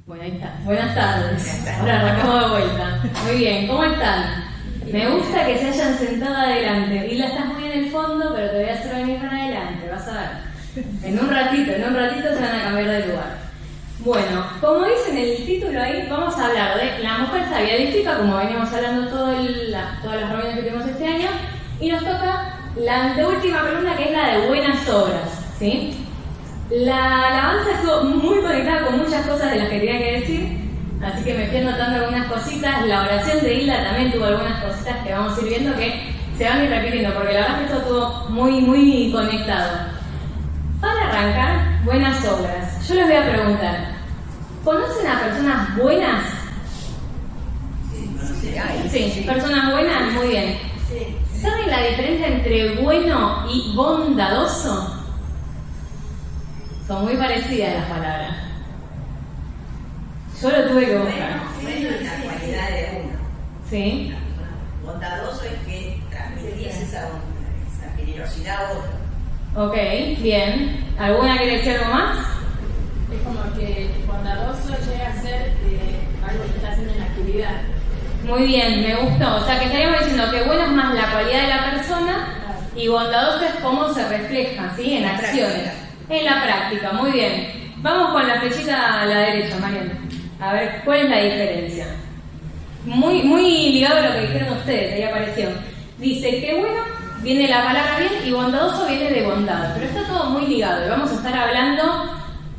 Bueno, ahí está. Buenas tardes. Ahora arrancamos de vuelta. Muy bien, ¿cómo están? Me gusta que se hayan sentado adelante. Hilda, estás muy en el fondo, pero te voy a hacer venir para adelante, vas a ver. En un ratito se van a cambiar de lugar. Bueno, como dice en el título ahí, vamos a hablar de la mujer sabia edifica, como venimos hablando todas las reuniones que tenemos este año, y nos toca la anteúltima pregunta, que es la de buenas obras, ¿sí? La alabanza estuvo muy conectada con muchas cosas de las que tenía que decir, así que me fui anotando algunas cositas. La oración de Hilda también tuvo algunas cositas que vamos a ir viendo que se van a ir repitiendo, porque la verdad es que esto estuvo muy conectado. Para arrancar, buenas obras. Yo les voy a preguntar, ¿conocen a personas buenas? Sí, personas buenas, muy bien. ¿Saben la diferencia entre bueno y bondadoso? Son muy parecidas las palabras. Yo lo tuve que buscar. Bueno es la cualidad de uno. Sí. Bondadoso es que transmitís esa generosidad a otro. Ok, bien. ¿Alguna quiere decir algo más? Es como que bondadoso llega a ser algo que está haciendo en la actividad. Muy bien, me gustó. O sea, que estaríamos diciendo que bueno es más la cualidad de la persona y bondadoso es cómo se refleja, ¿sí? En acciones. En la práctica, muy bien. Vamos con la flechita a la derecha, Mariana. A ver, ¿cuál es la diferencia? Muy ligado a lo que dijeron ustedes, ahí apareció. Dice que bueno, viene la palabra bien y bondadoso viene de bondad. Pero está todo muy ligado y vamos a estar hablando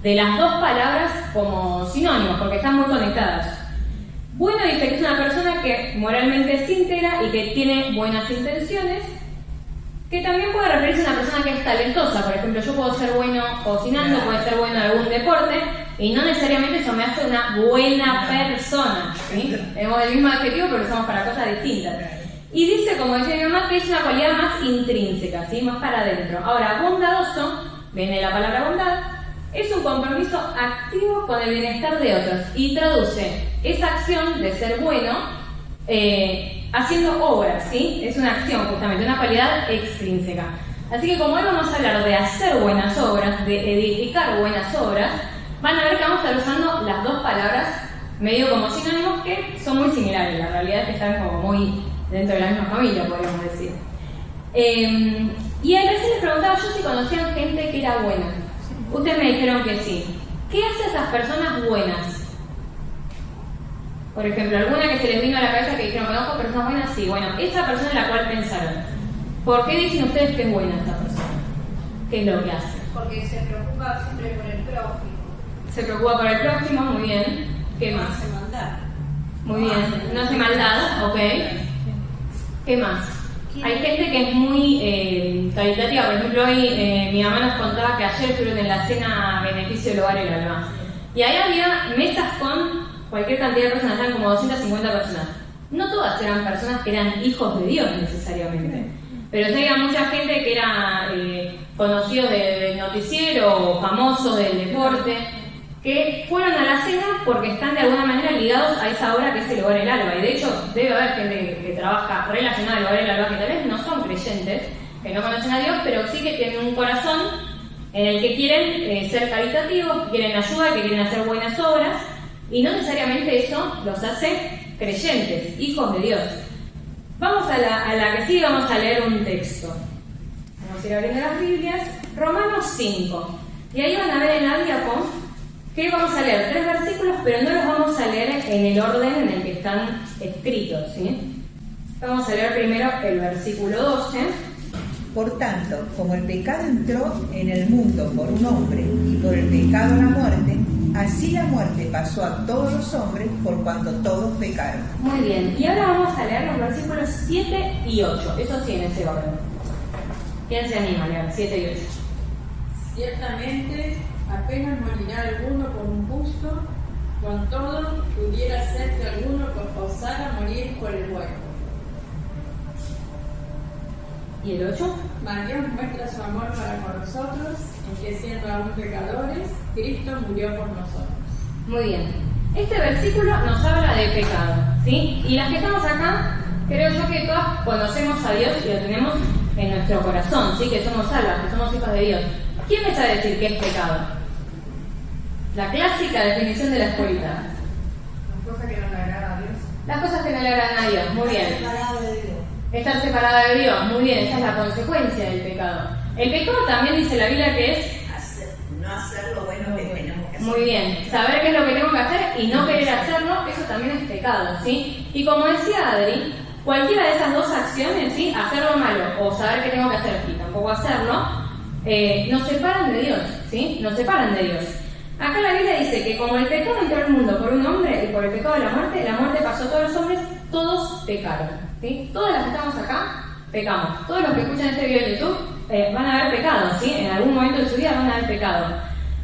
de las dos palabras como sinónimos, porque están muy conectadas. Bueno dice que es una persona que moralmente es íntegra y que tiene buenas intenciones, que también puede referirse a una persona que es talentosa. Por ejemplo, yo puedo ser bueno cocinando, puedo ser bueno en algún deporte, y no necesariamente eso me hace una buena persona, ¿sí? Tenemos el mismo adjetivo, pero lo usamos para cosas distintas. Y dice, como decía mi mamá, que es una cualidad más intrínseca, ¿sí? Más para adentro. Ahora, bondadoso, viene de la palabra bondad, es un compromiso activo con el bienestar de otros y traduce esa acción de ser bueno haciendo obras, ¿sí? Es una acción, justamente, una cualidad extrínseca. Así que como hoy vamos a hablar de hacer buenas obras, de edificar buenas obras, van a ver que vamos a estar usando las dos palabras medio como sinónimos, que son muy similares. La realidad es que están como muy dentro de la misma familia, podríamos decir. Y a veces les preguntaba yo si conocían gente que era buena. Ustedes me dijeron que sí. ¿Qué hace esas personas buenas? Por ejemplo, alguna que se les vino a la cabeza que dijeron, ¿conozco personas buenas? Sí, bueno, esa persona en la cual pensaron. ¿Por qué dicen ustedes que es buena esa persona? ¿Qué es lo que hace? Porque se preocupa siempre por el prójimo. Se preocupa por el prójimo, muy bien. ¿Qué más? No hace maldad. Muy bien. No hace maldad, ok. ¿Qué más? Hay gente que es muy caritativa. Por ejemplo, hoy mi mamá nos contaba que ayer estuvieron en la cena Beneficio del Hogar El Alba. Y ahí había mesas con cualquier cantidad de personas, eran como 250 personas. No todas eran personas que eran hijos de Dios necesariamente, pero sí había mucha gente que era conocidos del noticiero o famosos del deporte, que fueron a la cena porque están de alguna manera ligados a esa obra que es el Hogar El Alba. Y de hecho debe haber gente que trabaja relacionada al Hogar El Alba que tal vez no son creyentes, que no conocen a Dios, pero sí que tienen un corazón en el que quieren ser caritativos, que quieren ayudar, que quieren hacer buenas obras. Y no necesariamente eso los hace creyentes, hijos de Dios. Vamos a la que sigue, vamos a leer un texto. Vamos a ir abriendo las Biblias. Romanos 5. Y ahí van a ver en la diapo que vamos a leer 3 versículos, pero no los vamos a leer en el orden en el que están escritos, ¿sí? Vamos a leer primero el versículo 12. Por tanto, como el pecado entró en el mundo por un hombre y por el pecado la muerte, así la muerte pasó a todos los hombres por cuanto todos pecaron. Muy bien, y ahora vamos a leer los versículos 7 y 8. Eso sí, en ese orden. ¿Quién se anima a leer 7 y 8? Ciertamente, apenas morirá alguno por un justo, con todo pudiera ser que alguno osara morir por el bueno. ¿Y el 8? Mas Dios muestra su amor para con nosotros, en que siendo aún pecadores, Cristo murió por nosotros. Muy bien. Este versículo nos habla de pecado, ¿sí? Y las que estamos acá, creo yo que todas conocemos a Dios y lo tenemos en nuestro corazón, ¿sí? Que somos salvas, que somos hijos de Dios. ¿Quién me sabe decir qué es pecado? La clásica definición de la escuelita. Las cosas que no le agradan a Dios. Las cosas que no le agradan a Dios, muy bien. Separado de Dios. Estar separada de Dios, muy bien, esa es la consecuencia del pecado. El pecado también dice la Biblia que es, No hacer lo bueno que tenemos que hacer. muy bien, saber qué es lo que tengo que hacer y no querer hacerlo, eso también es pecado, ¿sí? Y como decía Adri, cualquiera de esas dos acciones, ¿sí? Hacer lo malo o saber qué tengo que hacer y tampoco hacerlo, nos separan de Dios, ¿sí? Nos separan de Dios. Acá la Biblia dice que como el pecado entró al mundo por un hombre y por el pecado de la muerte pasó a todos los hombres, todos pecaron, ¿sí? Todos los que estamos acá, pecamos. Todos los que escuchan este video de YouTube van a haber pecado, ¿sí? En algún momento de su vida van a haber pecado.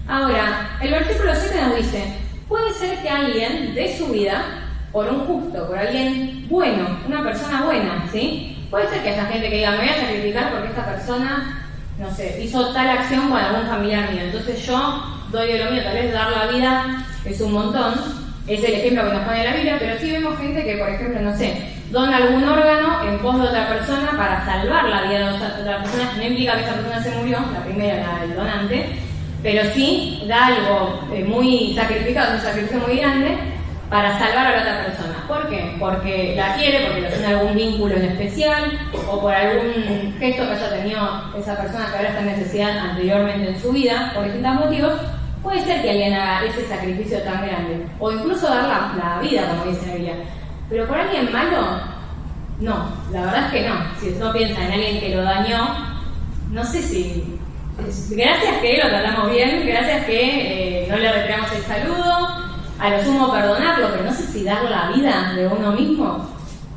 Ahora, el versículo 7 nos dice, puede ser que alguien dé su vida por un justo, por alguien bueno, una persona buena, ¿sí? Puede ser que haya gente que diga, me voy a sacrificar porque esta persona, no sé, hizo tal acción con algún familiar mío, entonces yo doy de lo mío, tal vez dar la vida es un montón, es el ejemplo que nos pone la Biblia, pero sí vemos gente que, por ejemplo, no sé, dona algún órgano en pos de otra persona para salvar la vida de otra persona, no implica que esa persona se murió, la primera, el donante, pero sí da algo muy sacrificado, un sacrificio muy grande para salvar a la otra persona. ¿Por qué? Porque la quiere, porque le tiene algún vínculo en especial, o por algún gesto que haya tenido esa persona que ahora está en necesidad anteriormente en su vida, por distintos motivos. Puede ser que alguien haga ese sacrificio tan grande, o incluso dar la vida, como dice la Biblia. Pero por alguien malo, no, la verdad es que no. Si uno piensa en alguien que lo dañó, no sé si... Gracias que lo tratamos bien, gracias que no le retiramos el saludo, a lo sumo perdonarlo, pero no sé si dar la vida de uno mismo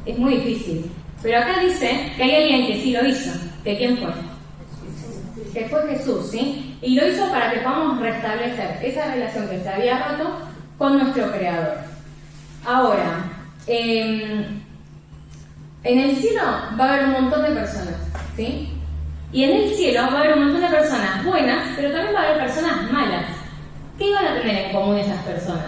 es muy difícil. Pero acá dice que hay alguien que sí lo hizo. ¿Que quién fue? Que fue Jesús, ¿sí? Y lo hizo para que podamos restablecer esa relación que se había roto con nuestro Creador. Ahora, en el cielo va a haber un montón de personas, ¿sí? Y en el cielo va a haber un montón de personas buenas, pero también va a haber personas malas. ¿Qué van a tener en común esas personas?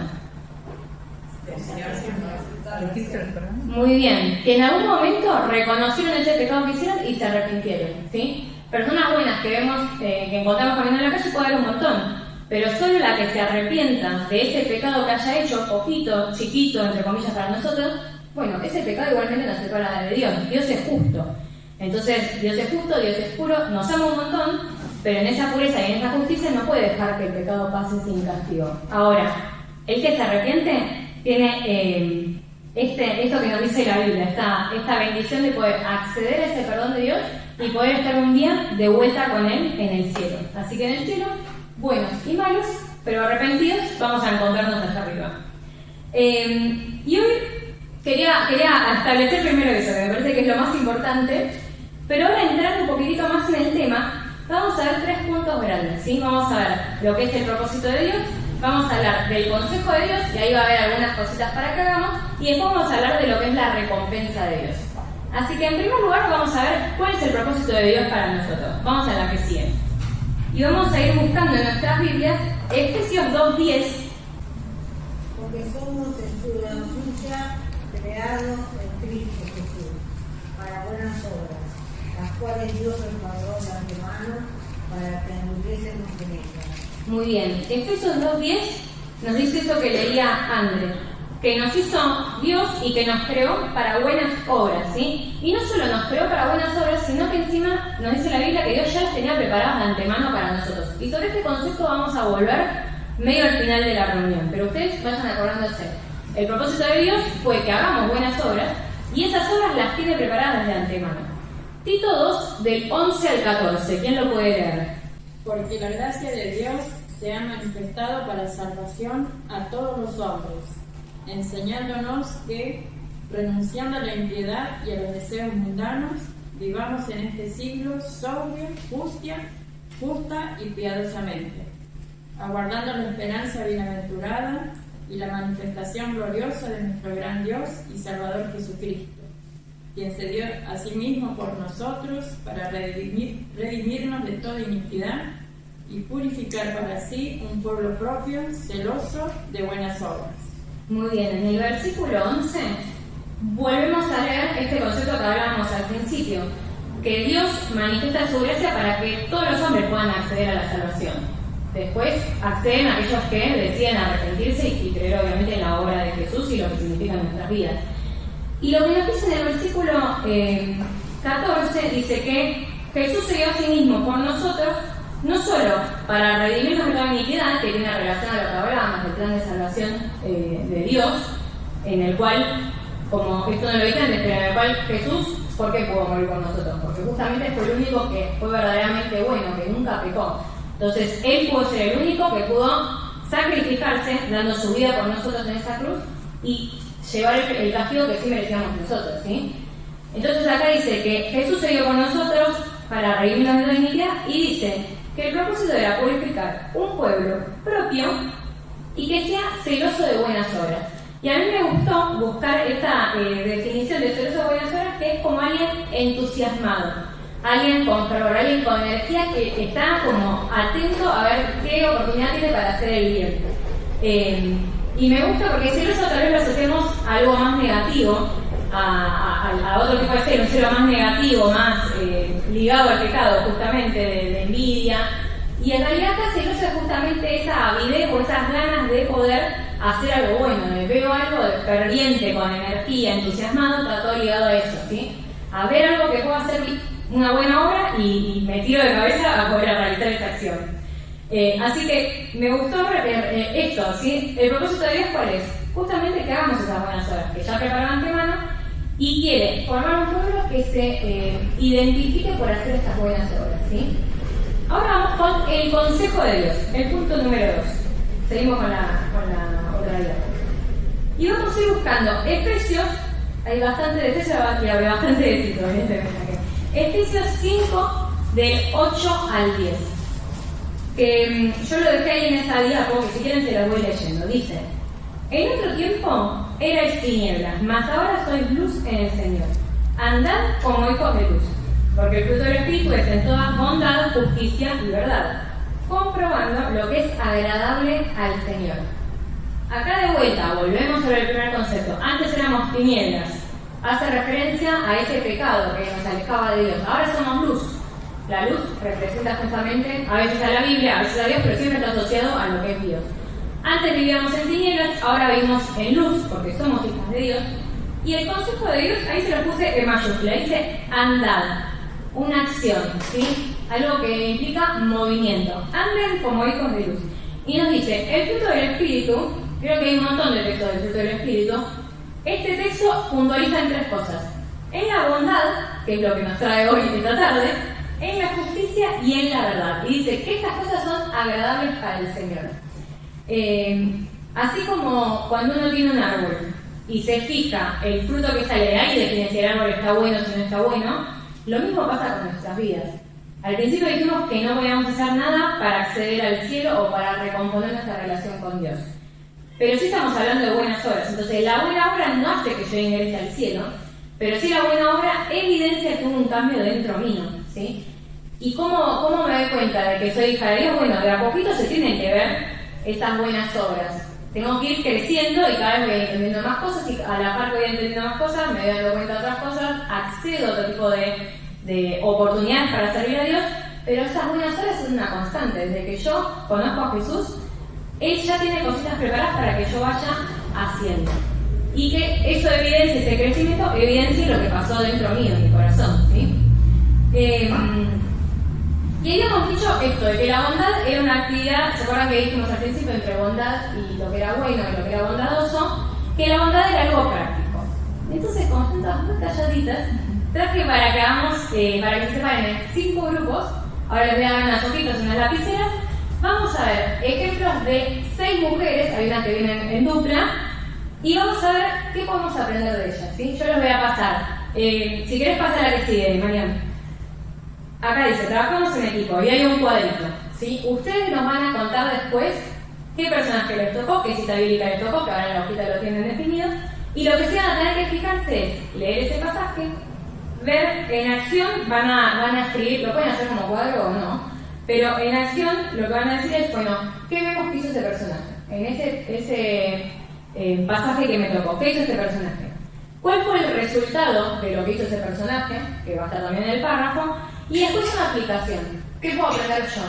Muy bien, que en algún momento reconocieron ese pecado que hicieron y se arrepintieron, ¿sí? Personas buenas que vemos, que encontramos caminando en la calle puede haber un montón, pero solo la que se arrepienta de ese pecado que haya hecho, poquito, chiquito, entre comillas para nosotros, bueno, ese pecado igualmente nos separa de Dios. Dios es justo. Entonces, Dios es justo, Dios es puro, nos ama un montón, pero en esa pureza y en esa justicia no puede dejar que el pecado pase sin castigo. Ahora, el que se arrepiente tiene esto que nos dice la Biblia, esta bendición de poder acceder a ese perdón de Dios y poder estar un día de vuelta con Él en el cielo. Así que en el cielo, buenos y malos, pero arrepentidos, vamos a encontrarnos allá arriba. Y hoy quería establecer primero eso, que me parece que es lo más importante, pero ahora entrar un poquitito más en el tema, vamos a ver 3 puntos grandes, ¿sí? Vamos a ver lo que es el propósito de Dios, vamos a hablar del consejo de Dios, y ahí va a haber algunas cositas para que hagamos, y después vamos a hablar de lo que es la recompensa de Dios. Así que en primer lugar vamos a ver cuál es el propósito de Dios para nosotros. Vamos a la que sigue. Y vamos a ir buscando en nuestras Biblias Efesios 2:10. Porque somos en su justicia creados en Cristo Jesús, para buenas obras, las cuales Dios preparó de antemano para que anduviésemos en ellas. Muy bien. Efesios 2:10 nos dice eso que leía André, que nos hizo Dios y que nos creó para buenas obras, ¿sí? Y no solo nos creó para buenas obras, sino que encima nos dice la Biblia que Dios ya las tenía preparadas de antemano para nosotros. Y sobre este concepto vamos a volver medio al final de la reunión, pero ustedes vayan acordándose. El propósito de Dios fue que hagamos buenas obras, y esas obras las tiene preparadas de antemano. Tito 2, del 11 al 14, ¿quién lo puede leer? Porque la gracia de Dios se ha manifestado para salvación a todos los hombres, enseñándonos que, renunciando a la impiedad y a los deseos mundanos, vivamos en este siglo sobrio, justa y piadosamente, aguardando la esperanza bienaventurada y la manifestación gloriosa de nuestro gran Dios y Salvador Jesucristo, quien se dio a sí mismo por nosotros para redimirnos de toda iniquidad y purificar para sí un pueblo propio, celoso de buenas obras. Muy bien, en el versículo 11 volvemos a leer este concepto que hablábamos al principio, que Dios manifiesta su gracia para que todos los hombres puedan acceder a la salvación. Después acceden a aquellos que deciden arrepentirse y creer obviamente en la obra de Jesús y lo que significa en nuestras vidas. Y lo que nos dice en el versículo 14 dice que Jesús se dio a sí mismo por nosotros, no solo para redimirnos de toda iniquidad, que tiene relación a lo que hablábamos del plan de salvación de Dios, en el cual, como esto no lo dije antes, pero en el cual Jesús, ¿por qué pudo morir por nosotros? Porque justamente fue el único que fue verdaderamente bueno, que nunca pecó. Entonces, Él pudo ser el único que pudo sacrificarse, dando su vida por nosotros en esa cruz, y llevar el castigo que sí merecíamos nosotros, ¿sí? Entonces acá dice que Jesús se dio por nosotros para redimirnos de la iniquidad, y dice que el propósito era purificar un pueblo propio y que sea celoso de buenas obras. Y a mí me gustó buscar esta definición de celoso de buenas obras, que es como alguien entusiasmado, alguien con fervor, alguien con energía que está como atento a ver qué oportunidad tiene para hacer el bien. Y me gusta porque celoso tal vez lo asociamos a algo más negativo, a otro tipo de celo, un celo más negativo, más ligado al pecado, justamente de envidia. Y en realidad acá celoso es justamente esa avidez o esas ganas de poder hacer algo bueno. Veo algo de ferviente, con energía, entusiasmado, está todo ligado a eso, ¿sí? A ver algo que pueda hacer una buena obra y me tiro de cabeza a poder realizar esa acción. Así que me gustó esto, ¿sí? El propósito de Dios, ¿cuál es? Justamente que hagamos esas buenas obras, que ya preparó de antemano, y quiere formar un pueblo que se identifique por hacer estas buenas obras, ¿sí? Ahora vamos con el consejo de Dios, el punto número 2. Seguimos con la otra idea. Y vamos a ir buscando Efesios, hay bastante de Efesios y había bastante de Tito, Efesios 5, del 8 al 10. Que yo lo dejé ahí en esa diapo, que si quieren se las voy leyendo. Dice: en otro tiempo erais tinieblas, mas ahora sois luz en el Señor. Andad como hijos de luz, porque el fruto del Espíritu es en toda bondad, justicia y verdad, comprobando lo que es agradable al Señor. Acá de vuelta, volvemos sobre el primer concepto. Antes éramos tinieblas, hace referencia a ese pecado que nos alejaba de Dios. Ahora somos luz. La luz representa justamente a veces a la Biblia, a veces a Dios, pero siempre está asociado a lo que es Dios. Antes vivíamos en tinieblas, ahora vivimos en luz, porque somos hijos de Dios. Y el consejo de Dios, ahí se lo puse en mayúscula, dice andad, una acción, ¿sí? Algo que implica movimiento. Anden como hijos de luz. Y nos dice, el fruto del Espíritu, creo que hay un montón de textos del fruto del Espíritu. Este texto puntualiza en 3 cosas: en la bondad, que es lo que nos trae hoy esta tarde, en la justicia y en la verdad. Y dice que estas cosas son agradables para el Señor. Así como cuando uno tiene un árbol y se fija el fruto que sale de ahí, define si el árbol está bueno o si no está bueno, lo mismo pasa con nuestras vidas. Al principio dijimos que no podíamos hacer nada para acceder al cielo o para recomponer nuestra relación con Dios. Pero sí estamos hablando de buenas obras. Entonces la buena obra no hace que yo ingrese al cielo, pero sí la buena obra evidencia que hubo un cambio dentro mío, ¿sí? ¿Y cómo me doy cuenta de que soy hija de Dios? Bueno, de a poquito se tienen que ver esas buenas obras. Tengo que ir creciendo y cada vez voy entendiendo más cosas, y a la par voy entendiendo más cosas, me voy dando cuenta de otras cosas, accedo a otro tipo de oportunidades para servir a Dios, pero esas buenas obras son una constante. Desde que yo conozco a Jesús, Él ya tiene cositas preparadas para que yo vaya haciendo. Y que eso evidencie, ese crecimiento, evidencie lo que pasó dentro mío, en mi corazón, ¿sí? Y habíamos dicho esto, de que la bondad era una actividad, ¿se acuerdan que dijimos al principio entre bondad y lo que era bueno y lo que era bondadoso? Que la bondad era algo práctico. Entonces, con juntas muy calladitas, traje para que hagamos, para que se separen en 5 grupos. Ahora les voy a dar unas hojitas, unas lapiceras. Vamos a ver ejemplos de 6 mujeres, hay unas que vienen en dupla, y vamos a ver qué podemos aprender de ellas, ¿sí? Yo les voy a pasar. Si querés pasar a la que sigue, Mariana. Acá dice, trabajamos en equipo y hay un cuadrito, ¿sí? Ustedes nos van a contar después qué personaje les tocó, qué cita bíblica les tocó, que ahora en la hojita lo tienen definido, y lo que sí van a tener que fijarse es leer ese pasaje, ver en acción, van a escribir, lo pueden hacer como cuadro o no, pero en acción lo que van a decir es, bueno, ¿qué vemos que hizo ese personaje? En ese pasaje que me tocó, ¿qué hizo este personaje? ¿Cuál fue el resultado de lo que hizo ese personaje? Que va a estar también en el párrafo. Y después una aplicación. ¿Qué puedo aprender yo?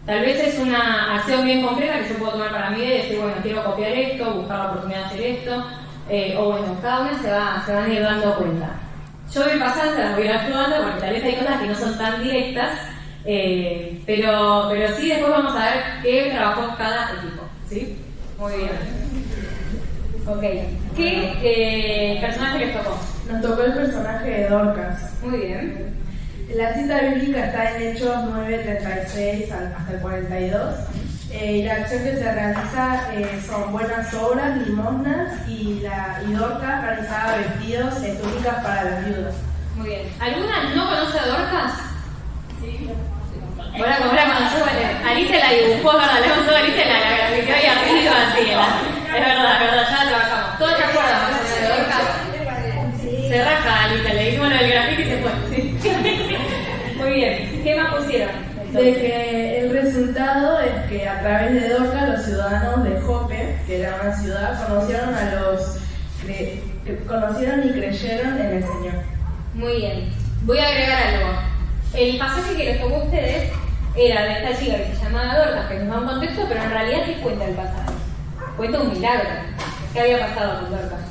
Tal vez es una acción bien concreta que yo puedo tomar para mí y decir, bueno, quiero copiar esto, buscar la oportunidad de hacer esto, o bueno, cada una se van a ir dando cuenta. Yo voy pasando, las voy a ir ayudando, porque tal vez hay cosas que no son tan directas, pero sí después vamos a ver qué trabajó cada equipo, ¿sí? Muy bien. Ok. ¿Qué personaje les tocó? Nos tocó el personaje de Dorcas. Muy bien. La cita bíblica está en Hechos 9:36 hasta el 42. Y la acción que se realiza son buenas obras, limosnas y Dorcas realizaba vestidos y túnicas para las viudas. Muy bien. ¿Alguna no conoce a Dorcas? Sí. Ahora conoció, Alicia la dibujó, ¿verdad? Le contó a Alicia la grafiqueó y arriba así. Es verdad, ya la trabajamos. ¿Todos se acuerdan más o menos de Dorcas? Se raja Alicia, le dijimos lo del grafito y se fue. Muy bien. ¿Qué más pusieron? De que el resultado es que a través de Dorcas los ciudadanos de Jope, que era una ciudad, conocieron y creyeron en el Señor. Muy bien. Voy a agregar algo. El pasaje que les tocó a ustedes era de esta chica que se llamaba Dorcas, que nos da un contexto, pero en realidad ¿qué cuenta el pasaje? Cuenta un milagro. ¿Qué había pasado con Dorcas?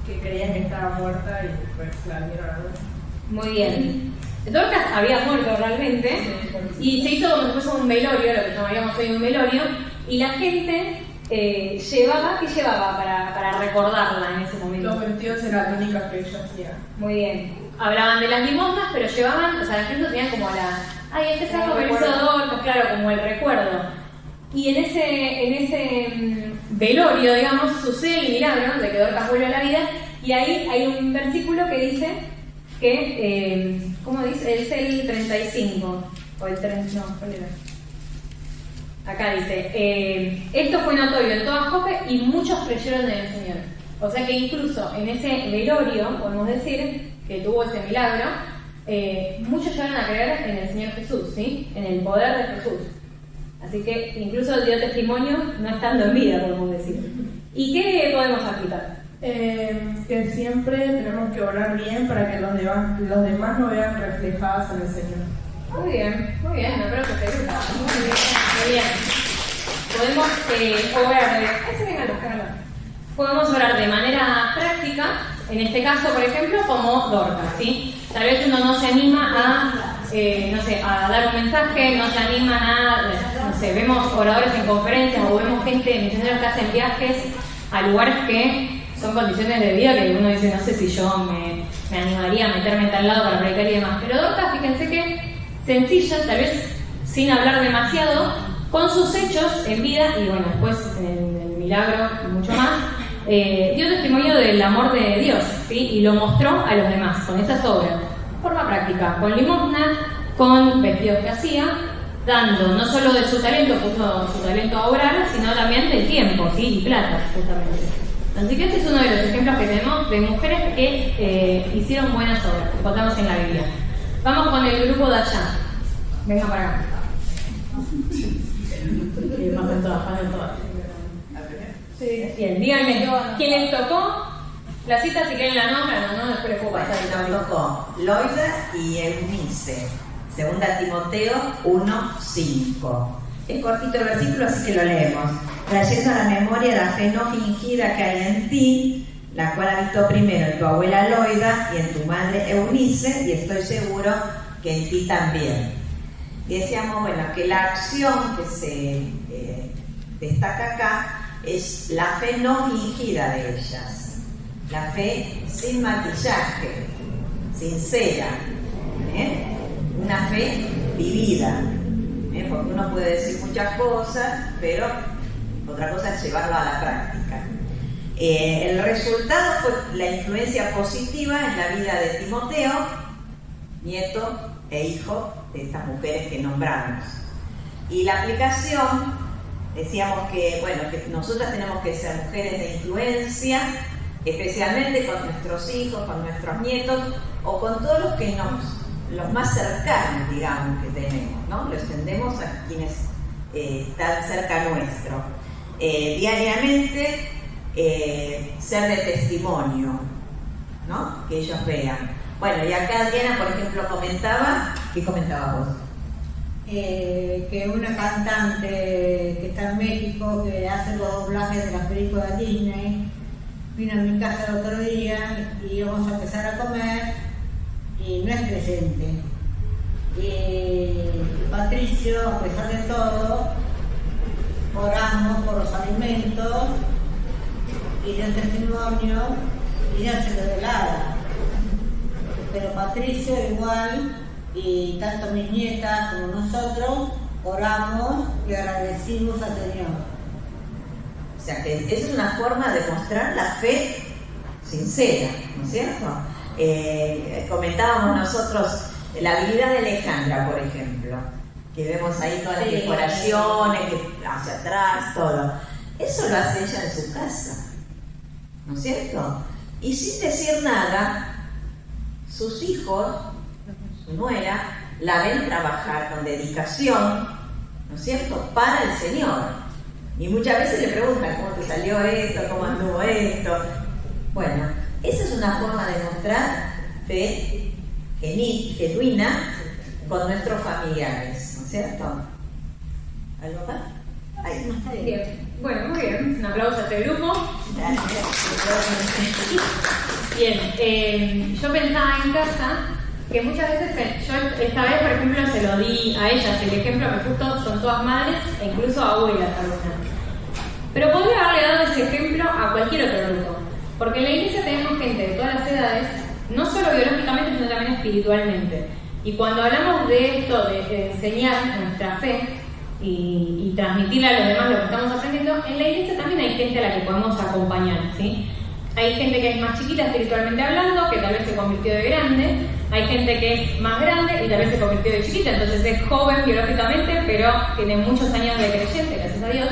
Que creían que estaba muerta y después la vieron a Dorcas. Muy bien. Dorcas había muerto realmente y se hizo como si fuese un velorio, lo que llamaríamos hoy un velorio, y la gente llevaba para recordarla en ese momento. Los vestidos eran las únicas que ella hacía. Muy bien. Hablaban de las limosnas, pero llevaban, o sea, la gente tenía como este saco que hizo Dorcas, claro, como el recuerdo. Y en ese velorio, digamos, sucede el milagro de que Dorcas vuelve a la vida, y ahí hay un versículo que dice que, ¿cómo dice? Es el 35, o el 30, no, ¿cuál era? Acá dice, esto fue notorio en toda Jope y muchos creyeron en el Señor. O sea que incluso en ese velorio, podemos decir, que tuvo ese milagro, muchos llegaron a creer en el Señor Jesús, ¿sí? En el poder de Jesús. Así que incluso dio testimonio no estando en vida, podemos decir. ¿Y qué podemos aplicar? Que siempre tenemos que orar bien para que los demás nos vean reflejados en el Señor. Muy bien, espero que te guste. Muy bien. Podemos orar Podemos orar de manera práctica, en este caso, por ejemplo, como Dorcas, ¿sí? Tal vez uno no se anima a dar un mensaje, no se anima vemos oradores en conferencias o vemos gente, misioneros que hacen viajes a lugares que son condiciones de vida que uno dice, no sé si yo me animaría a meterme en tal lado para predicar y demás. Pero Dorcas, fíjense que sencilla, tal vez sin hablar demasiado, con sus hechos en vida y bueno, después en el milagro y mucho más, dio testimonio del amor de Dios, ¿sí? Y lo mostró a los demás con esas obras, de forma práctica, con limosna, con vestidos que hacía, dando no solo de su talento, puso su talento a obrar, sino también del tiempo, ¿sí? Y plata, justamente. Así que este es uno de los ejemplos que tenemos de mujeres que hicieron buenas obras, que encontramos en la Biblia. Vamos con el grupo de allá. Venga para acá. Pasen todas. Sí. Bien, díganme, ¿quién les tocó? La cita, si quieren la nombran o no, después les puedo pasar el Nos tocó Loida y Eunice. 2 Timoteo 1:5. Es cortito el versículo, así que lo leemos. Trayendo a la memoria la fe no fingida que hay en ti, la cual habitó primero en tu abuela Loida y en tu madre Eunice, y estoy seguro que en ti también. Y decíamos, bueno, que la acción que se destaca acá es la fe no fingida de ellas, la fe sin maquillaje, sincera, una fe vivida, porque uno puede decir muchas cosas, pero otra cosa es llevarlo a la práctica. El resultado fue la influencia positiva en la vida de Timoteo, nieto e hijo de estas mujeres que nombramos. Y la aplicación, decíamos que, bueno, que nosotras tenemos que ser mujeres de influencia, especialmente con nuestros hijos, con nuestros nietos o con todos los más cercanos, digamos, que tenemos, ¿no? Lo extendemos a quienes están cerca nuestro. Diariamente ser de testimonio, ¿no? Que ellos vean. Bueno, y acá Diana, por ejemplo, comentaba. ¿Qué comentabas vos? que una cantante que está en México, que hace los doblajes de las películas Disney, vino a mi casa el otro día y íbamos a empezar a comer y no es creyente. Y Patricio, a pesar de todo, oramos por los alimentos y dio testimonio y ella se quedó helada. Pero Patricio igual, y tanto mis nietas como nosotros, oramos y agradecimos al Señor. O sea que esa es una forma de mostrar la fe sincera, ¿no es cierto? Comentábamos nosotros la habilidad de Alejandra, por ejemplo, que vemos ahí todas las decoraciones, que hacia atrás, todo. Eso lo hace ella en su casa, ¿no es cierto? Y sin decir nada, sus hijos, su nuera, la ven trabajar con dedicación, ¿no es cierto?, para el Señor. Y muchas veces le preguntan cómo te salió esto, cómo anduvo esto. Bueno, esa es una forma de mostrar fe genuina con nuestros familiares, ¿no es cierto? ¿Algo más? Ahí no está bien. Bien. Bueno, muy bien. Un aplauso a este grupo. Gracias. Bien, yo pensaba en casa que muchas veces, yo esta vez por ejemplo se lo di a ellas el ejemplo, que justo son todas madres e incluso abuelas algunas. Pero podría haberle dado ese ejemplo a cualquier otro grupo, porque en la iglesia tenemos gente de todas las edades, no solo biológicamente sino también espiritualmente. Y cuando hablamos de esto, de enseñar nuestra fe y transmitirle a los demás lo que estamos aprendiendo, en la iglesia también hay gente a la que podemos acompañar, ¿sí? Hay gente que es más chiquita espiritualmente hablando, que tal vez se convirtió de grande. Hay gente que es más grande y tal vez se convirtió de chiquita, entonces es joven biológicamente, pero tiene muchos años de creyente, gracias a Dios.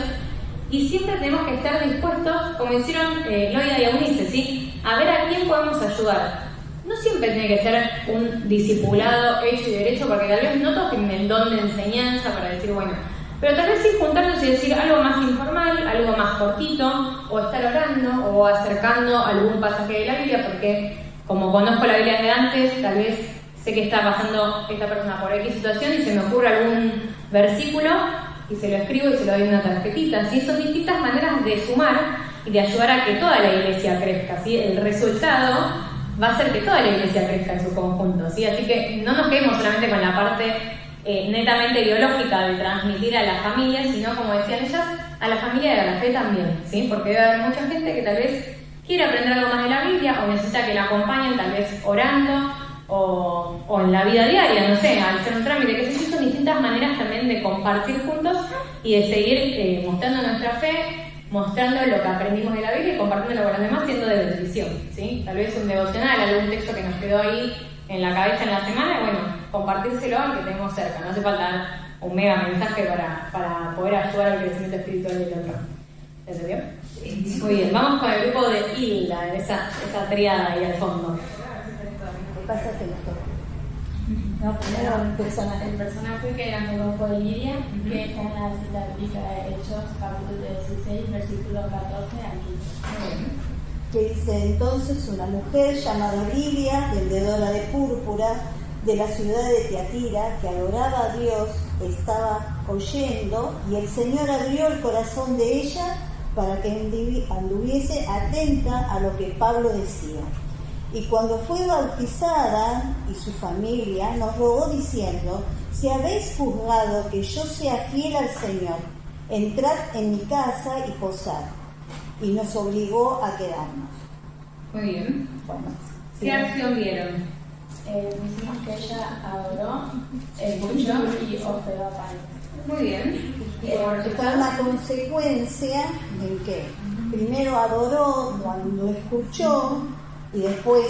Y siempre tenemos que estar dispuestos, como hicieron Loida y Eunice, ¿sí?, a ver a quién podemos ayudar. No siempre tiene que ser un discipulado hecho y derecho, porque tal vez no todos tienen el don de enseñanza para decir, bueno, pero tal vez sí juntarnos y decir algo más informal, algo más cortito, o estar orando, o acercando algún pasaje de la Biblia, porque como conozco la Biblia de antes, tal vez sé que está pasando esta persona por X situación y se me ocurre algún versículo y se lo escribo y se lo doy en una tarjetita. ¿Sí? Son distintas maneras de sumar y de ayudar a que toda la iglesia crezca, ¿sí? El resultado va a ser que toda la iglesia crezca en su conjunto, ¿sí? Así que no nos quedemos solamente con la parte netamente biológica de transmitir a las familias, sino, como decían ellas, a la familia y a la fe también, ¿sí? Porque debe haber mucha gente que tal vez quiere aprender algo más de la Biblia o necesita que la acompañen, tal vez orando o en la vida diaria, no sé, al hacer un trámite, que sé yo. Son distintas maneras también de compartir juntos y de seguir mostrando nuestra fe, mostrando lo que aprendimos de la Biblia y compartiéndolo con los demás, siendo de bendición, ¿sí? Tal vez un devocional, algún texto que nos quedó ahí en la cabeza en la semana, bueno, compartírselo al que tenemos cerca. No hace falta dar un mega mensaje para poder ayudar al crecimiento espiritual del otro. ¿Entendió? Muy bien, vamos con el grupo de Hilda, esa triada ahí al fondo. Pásate no, primero el personaje que era el grupo de Lidia, que está en la cita bíblica de Hechos, capítulo 16, versículo 14 al 15. Que dice: entonces una mujer llamada Lidia, vendedora de púrpura, de la ciudad de Tiatira, que adoraba a Dios, estaba oyendo, y el Señor abrió el corazón de ella para que anduviese atenta a lo que Pablo decía. Y cuando fue bautizada y su familia, nos rogó diciendo: si habéis juzgado que yo sea fiel al Señor, entrad en mi casa y posad. Y nos obligó a quedarnos. Muy bien. Bueno, ¿Qué acción vieron? Decimos que ella adoró, escuchó y hospedó a Pablo. Muy bien. Fue una consecuencia en que primero adoró cuando escuchó, y después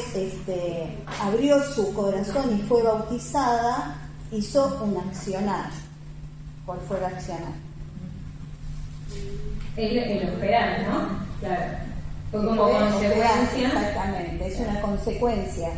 abrió su corazón y fue bautizada, hizo un accionar. ¿Cuál fue el accionar? El hospedar, ¿no? Claro. Fue como Fue consecuencia. Exactamente, es una consecuencia.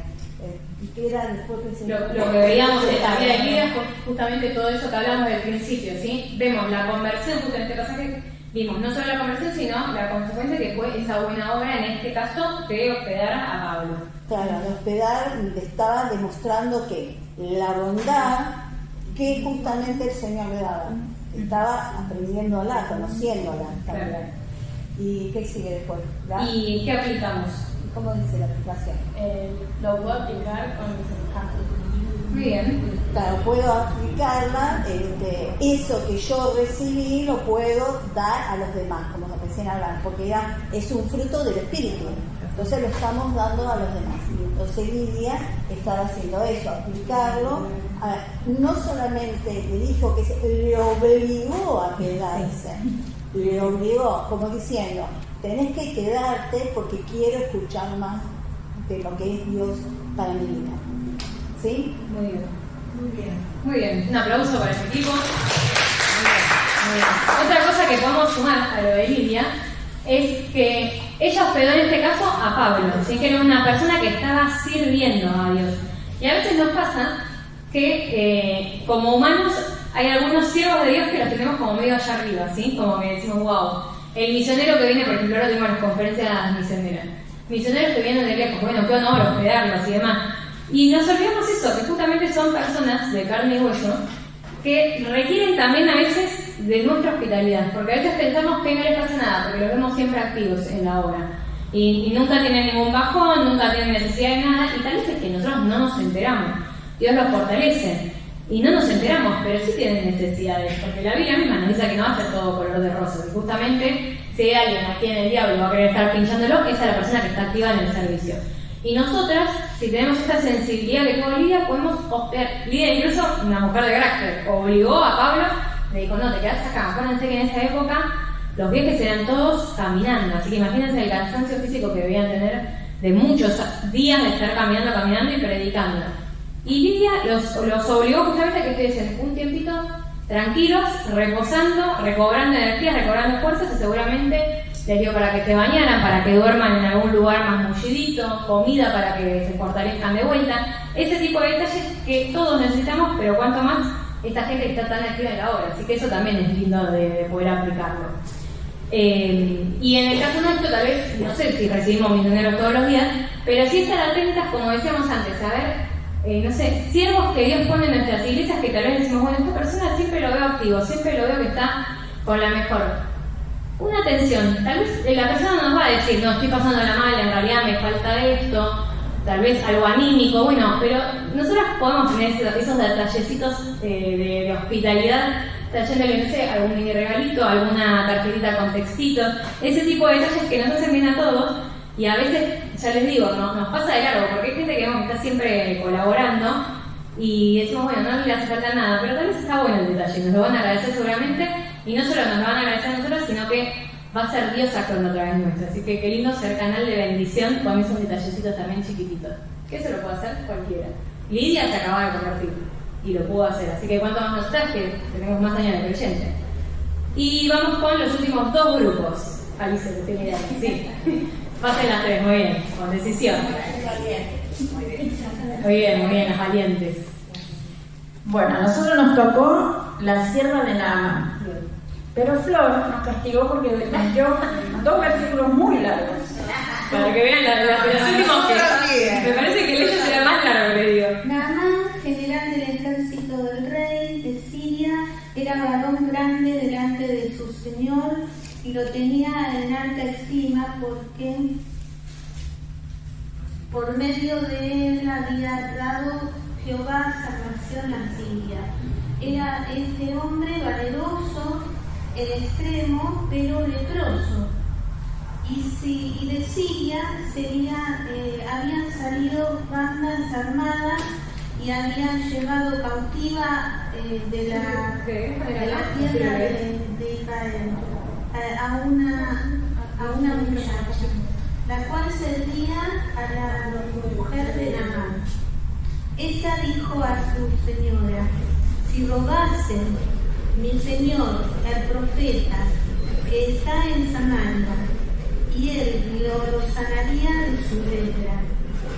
¿Qué era después que se Lo que veíamos en la vida de Lidia fue justamente todo eso que hablamos del principio, ¿sí? Vemos la conversión, justo en este pasaje vimos no solo la conversión, sino la consecuencia que fue esa buena obra, en este caso, de hospedar a Pablo. Claro, al hospedar estaba demostrando que la bondad que justamente el Señor le daba. Estaba aprendiéndola, conociéndola también. Claro. ¿Y qué sigue después? ¿Y qué aplicamos? ¿Cómo dice la aplicación? Lo puedo aplicar con mis encantos. Muy bien. Claro, puedo aplicarla, eso que yo recibí lo puedo dar a los demás, como recién hablan, porque es un fruto del Espíritu. Entonces lo estamos dando a los demás. Y entonces Lidia estaba haciendo eso, aplicarlo. No solamente le dijo que le obligó a quedarse, le obligó, como diciendo, tenés que quedarte porque quiero escuchar más de lo que es Dios para mi vida. ¿Sí? Muy bien. Muy bien. Muy bien. Un aplauso para ese equipo. Muy bien. Otra cosa que podemos sumar a lo de Lidia es que ella hospedó en este caso a Pablo, ¿sí? Que era una persona que estaba sirviendo a Dios. Y a veces nos pasa que como humanos hay algunos siervos de Dios que los tenemos como medio allá arriba, ¿sí? Como que decimos, wow, el misionero que viene, por ejemplo, ahora tuvimos las conferencias misioneras. Misioneros que vienen de lejos, bueno, qué honor hospedarlos y demás. Y nos olvidamos eso, que justamente son personas de carne y hueso que requieren también a veces de nuestra hospitalidad, porque a veces pensamos que no les pasa nada, porque los vemos siempre activos en la obra y nunca tienen ningún bajón, nunca tienen necesidad de nada, y tal vez es que nosotros no nos enteramos. Dios los fortalece y no nos enteramos, pero sí tienen necesidades, porque la Biblia misma nos dice que no va a ser todo color de rosa, y justamente si hay alguien a quien el diablo va a querer estar pinchándolo, esa es la persona que está activa en el servicio. Y nosotras, si tenemos esta sensibilidad que tuvo Lidia, podemos hospedar. Lidia, incluso una mujer de carácter, obligó a Pablo, le dijo, no, te quedas acá. Acuérdense que en esa época los viajes eran todos caminando, así que imagínense el cansancio físico que debían tener de muchos días de estar caminando y predicando. Y Lidia los obligó justamente a que estuviesen un tiempito tranquilos, reposando, recobrando energía, recobrando fuerzas, y seguramente les dio para que se bañaran, para que duerman en algún lugar más mullidito, comida para que se fortalezcan de vuelta. Ese tipo de detalles que todos necesitamos, pero cuanto más esta gente que está tan activa en la obra. Así que eso también es lindo de poder aplicarlo. Y en el caso nuestro, tal vez, no sé si recibimos misioneros todos los días, pero sí estar atentas, como decíamos antes, a ver, no sé, siervos que Dios pone en nuestras iglesias que tal vez decimos, bueno, esta persona siempre lo veo activo, siempre lo veo que está con la mejor. Una atención, tal vez la persona nos va a decir, no, estoy pasándola mal, en realidad me falta esto, tal vez algo anímico, bueno, pero nosotros podemos tener esos detallecitos de hospitalidad, trayéndole, no sé, algún mini regalito, alguna tarjetita con textitos, ese tipo de detalles que nos hacen bien a todos, y a veces, ya les digo, nos pasa de largo, porque hay gente que vemos que está siempre colaborando, y decimos, bueno, no le hace falta nada, pero tal vez está bueno el detalle, nos lo van a agradecer seguramente, y no solo nos lo van a agradecer a nosotros, sino que va a ser Dios actuando a través nuestra. Así que qué lindo ser canal de bendición con esos detallecitos también chiquititos. Que eso lo puede hacer cualquiera. Lidia se acaba de convertir y lo pudo hacer, así que cuanto más nosotras que tenemos más años de creyente. Y vamos con los últimos dos grupos. Alicia, te estoy mirando. Sí. Pasen las tres, muy bien, con decisión. Muy bien, los valientes. Bueno, a nosotros nos tocó la sierva de Naamán. Pero Flor nos castigó porque nos dio 2 versículos muy largos. Para que vean los últimos que... Me parece que el hecho será más largo, le digo. Naamán, general del ejército del rey de Siria, era varón grande delante de su señor y lo tenía en alta estima porque por medio de él había dado Jehová salvación a Siria. Era este hombre valeroso en extremo, pero leproso. Y de Siria habían salido bandas armadas y habían llevado cautiva de la tierra de Israel a una muchacha, la cual servía a la mujer de Naamán. Ella dijo a su señora: si rogase mi señor, el profeta, que está en Samaria, y él lo sanaría de su lepra.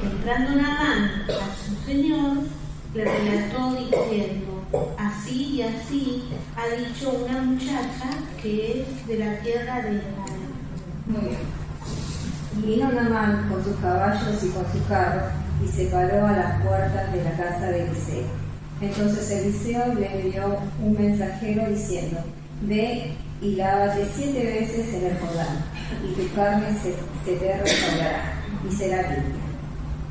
Entrando Naamán a su señor, le relató diciendo: así y así ha dicho una muchacha que es de la tierra de Israel. Muy bien. Y vino Naamán con sus caballos y con su carro, y se paró a las puertas de la casa de Eliseo. Entonces Eliseo le envió un mensajero diciendo: ve y lávate 7 veces en el Jordán, y tu carne se te restaurará y será limpia.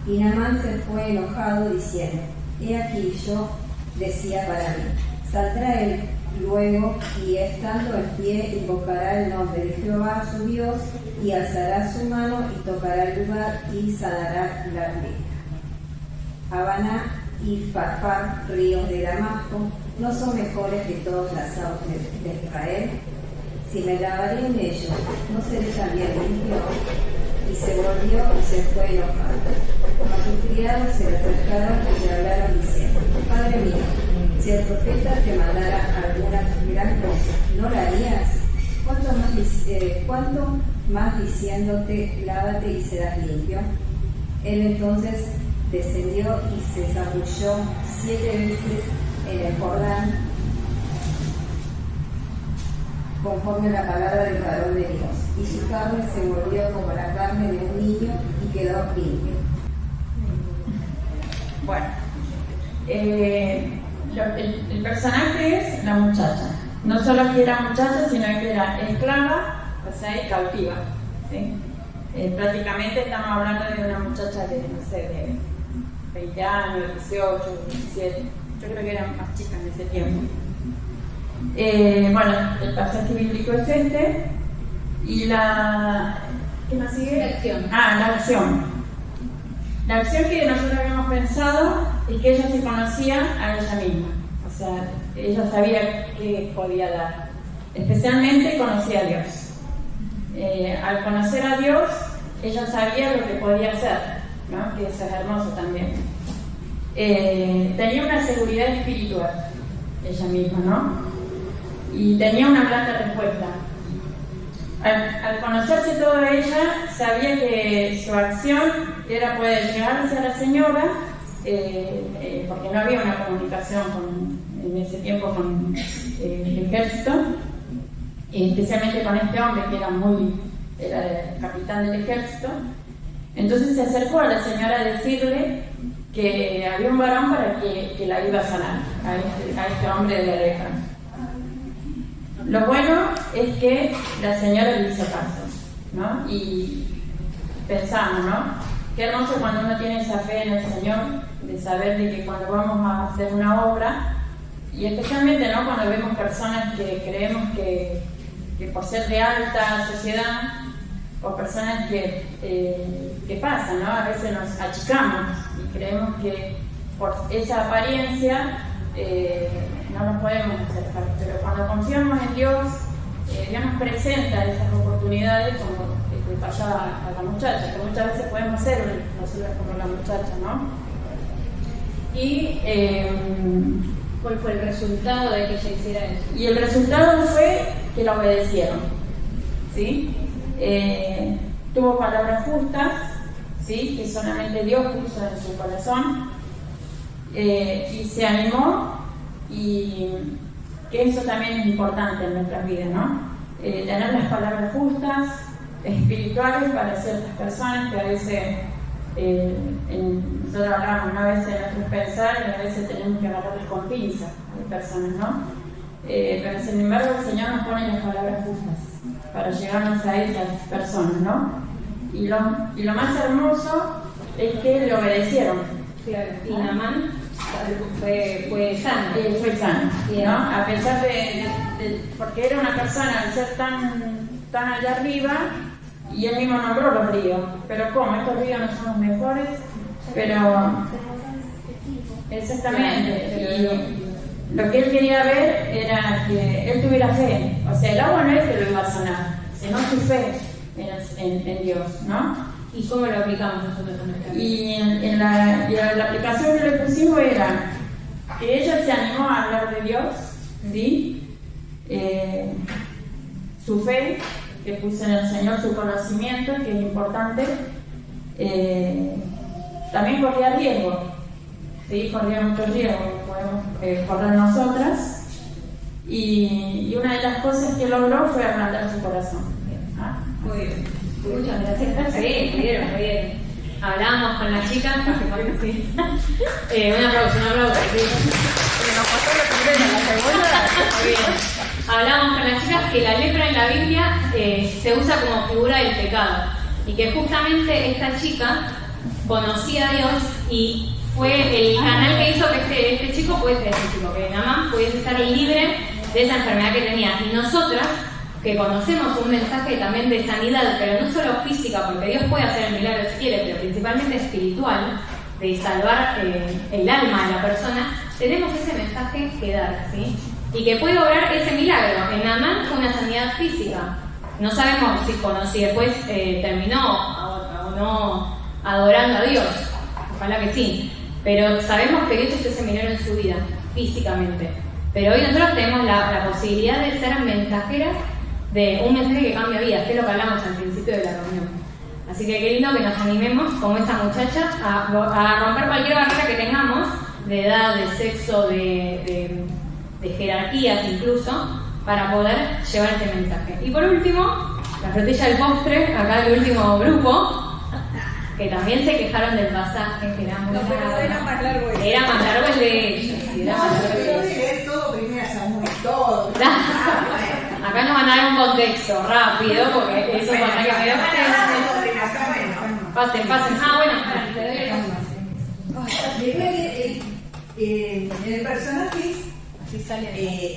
Y Naamán se fue enojado diciendo: he aquí, yo decía para mí, saldrá él luego, y estando en pie invocará el nombre de Jehová su Dios, y alzará su mano y tocará el lugar y sanará la lepra. Habaná y Farfar, ríos de Damasco, no son mejores que todas las aguas de Israel. Si me lavaré en ellos, ¿no seré también limpio? Y se volvió y se fue enojado. A sus criados se le acercaron y le hablaron diciendo: Padre mío, si el profeta te mandara alguna gran cosa, ¿no la harías? ¿Cuánto más diciéndote: lávate y serás limpio? Él entonces descendió y se zambulló 7 veces en el Jordán, conforme a la palabra del varón de Dios, y su carne se volvió como la carne de un niño y quedó limpio. Bueno, el personaje es la muchacha. No solo que era muchacha, sino que era esclava, o sea, y cautiva. ¿Sí? Prácticamente estamos hablando de una muchacha de, no sé, de 20 años, 18, 17. Yo creo que eran más chicas en ese tiempo. Bueno, el pasaje bíblico es este. Y la... ¿qué más sigue? La acción. La acción. La acción que nosotros habíamos pensado es que ella se conocía a ella misma. O sea, ella sabía qué podía dar. Especialmente conocía a Dios. Al conocer a Dios, ella sabía lo que podía hacer, ¿no? Que eso es hermoso también. Tenía una seguridad espiritual, ella misma, ¿no? Y tenía una plata respuesta. Al conocerse toda ella, sabía que su acción era poder llegar hacia la señora, porque no había una comunicación en ese tiempo con el ejército, especialmente con este hombre que era el capitán del ejército. Entonces se acercó a la señora a decirle que había un varón para que la iba a sanar, a este hombre de la lepra. Lo bueno es que la señora le hizo caso, ¿no? Y pensamos, ¿no? Qué hermoso cuando uno tiene esa fe en el Señor, de saber de que cuando vamos a hacer una obra, y especialmente, ¿no? Cuando vemos personas que creemos que por ser de alta sociedad, o personas que pasan, ¿no? A veces nos achicamos y creemos que por esa apariencia no nos podemos acercar, pero cuando confiamos en Dios, Dios nos presenta esas oportunidades como le pasaba a la muchacha, que muchas veces podemos ser nosotros como la muchacha, ¿no? Y ¿cuál fue el resultado de que ella hiciera eso? Y el resultado fue que la obedecieron, ¿sí? Tuvo palabras justas, ¿sí? Que solamente Dios puso en su corazón, y se animó, y que eso también es importante en nuestras vidas, ¿no? Tener las palabras justas, espirituales para ciertas personas que a veces nosotros hablamos, ¿no? A veces de nuestros pensar, y a veces tenemos que agarrarles con pinza a las personas, ¿no? Pero sin embargo el Señor nos pone las palabras justas para llegarnos a esas personas, ¿no? Y lo más hermoso es que le obedecieron. Claro. Y Naamán fue sano. Fue sano, ¿no? A pesar de porque era una persona al ser tan allá arriba, y él mismo nombró los ríos. Pero ¿cómo? Estos ríos no son los mejores, pero exactamente. Y lo que él quería ver era que él tuviera fe. O sea, el agua no es que lo iba a sanar, sino su fe en Dios, ¿no? ¿Y cómo lo aplicamos nosotros en nuestra vida? Y la aplicación que le pusimos era que ella se animó a hablar de Dios, ¿sí? Su fe, que puso en el Señor, su conocimiento, que es importante. También corría riesgo, ¿sí? Corría muchos riesgos, podemos correr nosotras. Y una de las cosas que logró fue ablandar su corazón. Muy bien. Muchas gracias. Sí, muy bien. hablábamos con las chicas, sí. Un aplauso, sí. Muy bien. Hablábamos con las chicas que la lepra en la Biblia se usa como figura del pecado y que justamente esta chica conocía a Dios y fue el canal que hizo que este chico, que Naamán pudiese estar libre de esa enfermedad que tenía. Y nosotras, que conocemos un mensaje también de sanidad, pero no solo física, porque Dios puede hacer el milagro si quiere, pero principalmente espiritual, de salvar el alma de la persona, tenemos ese mensaje que dar, ¿sí? Y que puede obrar ese milagro. En Naamán fue una sanidad física. No sabemos si después terminó o no adorando a Dios. Ojalá que sí. Pero sabemos que Dios hizo ese milagro en su vida, físicamente. Pero hoy nosotros tenemos la posibilidad de ser mensajeras de un mensaje que cambia vidas, que es lo que hablamos al principio de la reunión. Así que qué lindo que nos animemos, como esta muchacha, a romper cualquier barrera que tengamos, de edad, de sexo, de jerarquías incluso, para poder llevar este mensaje. Y por último, la frutilla del postre, acá el último grupo, que también se quejaron del pasaje, que era muy largo. Era más largo ese. Era más largo el de ellos. Sí, era más largo el de ellos. Leer todo primero, Samuel, todo. Acá nos van a dar un contexto rápido, porque eso pasa que me dio pasen. Bueno, te doy el paso. En el personaje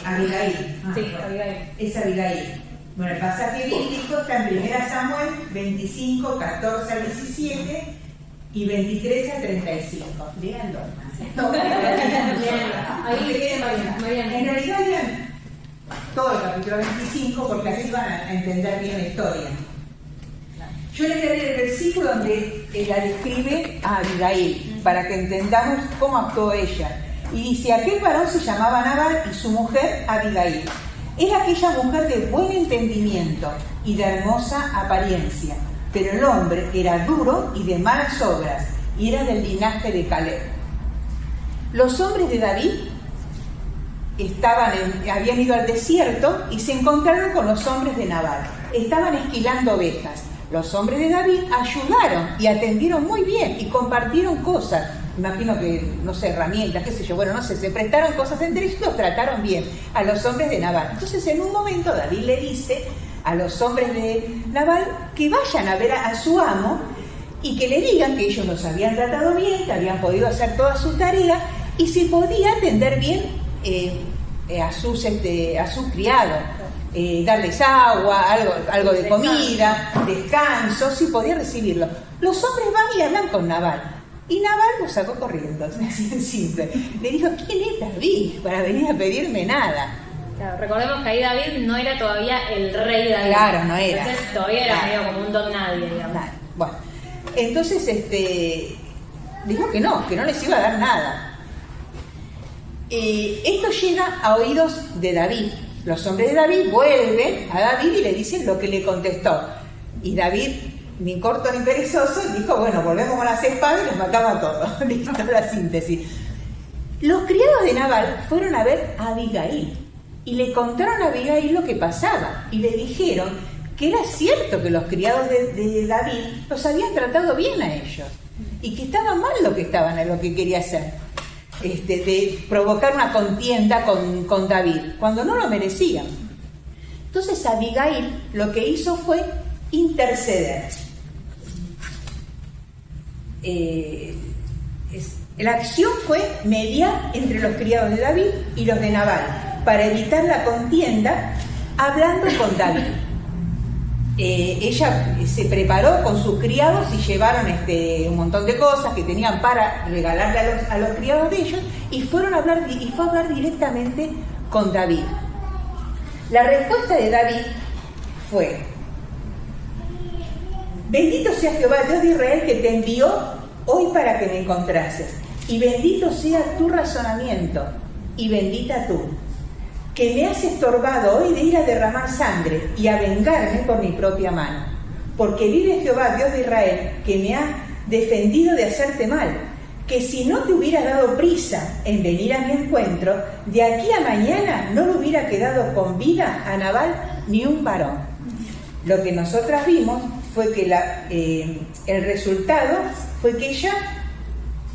Abigail. Sí, Abigail. Es Abigail. Bueno, el pasaje bíblico está en 1 Samuel 25, 14 al 17 y 23 al 35. Léanlo. Ahí, Mariana. En realidad lean todo el capítulo 25 porque así van a entender bien la historia. Yo les leeré el versículo donde la describe a Abigail para que entendamos cómo actuó ella. Y dice: aquel varón se llamaba Nabal y su mujer Abigail. Era aquella mujer de buen entendimiento y de hermosa apariencia, pero el hombre era duro y de malas obras, y era del linaje de Caleb. Los hombres de David habían ido al desierto y se encontraron con los hombres de Nabal. Estaban esquilando ovejas. Los hombres de David ayudaron y atendieron muy bien y compartieron cosas. Imagino que, no sé, herramientas, qué sé yo, bueno, no sé, se prestaron cosas entre ellos y los trataron bien a los hombres de Nabal. Entonces, en un momento, David le dice a los hombres de Nabal que vayan a ver a su amo y que le digan que ellos los habían tratado bien, que habían podido hacer toda su tarea y si podía atender bien a sus criados. Darles agua, algo de comida, descanso, si podía recibirlo. Los hombres van y hablan con Nabal. Y Nabal lo sacó corriendo, así de simple. Le dijo: ¿quién es David para venir a pedirme nada? Claro, recordemos que ahí David no era todavía el rey David. Claro, no era. Entonces todavía era medio como un don nadie, digamos. Bueno, entonces dijo que no les iba a dar nada. Esto llega a oídos de David. Los hombres de David vuelven a David y le dicen lo que le contestó. Y David, ni corto ni perezoso, dijo: bueno, volvemos con las espadas y los matamos a todos. Listo la síntesis. Los criados de Nabal fueron a ver a Abigail y le contaron a Abigail lo que pasaba y le dijeron que era cierto que los criados de David los habían tratado bien a ellos y que estaba mal lo que quería hacer, de provocar una contienda con David cuando no lo merecían. Entonces Abigail lo que hizo fue interceder. La acción fue mediar entre los criados de David y los de Nabal para evitar la contienda, hablando con David. Ella se preparó con sus criados y llevaron un montón de cosas que tenían para regalarle a los criados de ellos y fue a hablar directamente con David. La respuesta de David fue: bendito sea Jehová, Dios de Israel, que te envió hoy para que me encontrases, y bendito sea tu razonamiento, y bendita tú, que me has estorbado hoy de ir a derramar sangre y a vengarme por mi propia mano. Porque vive Jehová, Dios de Israel, que me ha defendido de hacerte mal, que si no te hubiera dado prisa en venir a mi encuentro, de aquí a mañana no le hubiera quedado con vida a Nabal ni un varón. Lo que nosotras vimos fue que el resultado fue que ella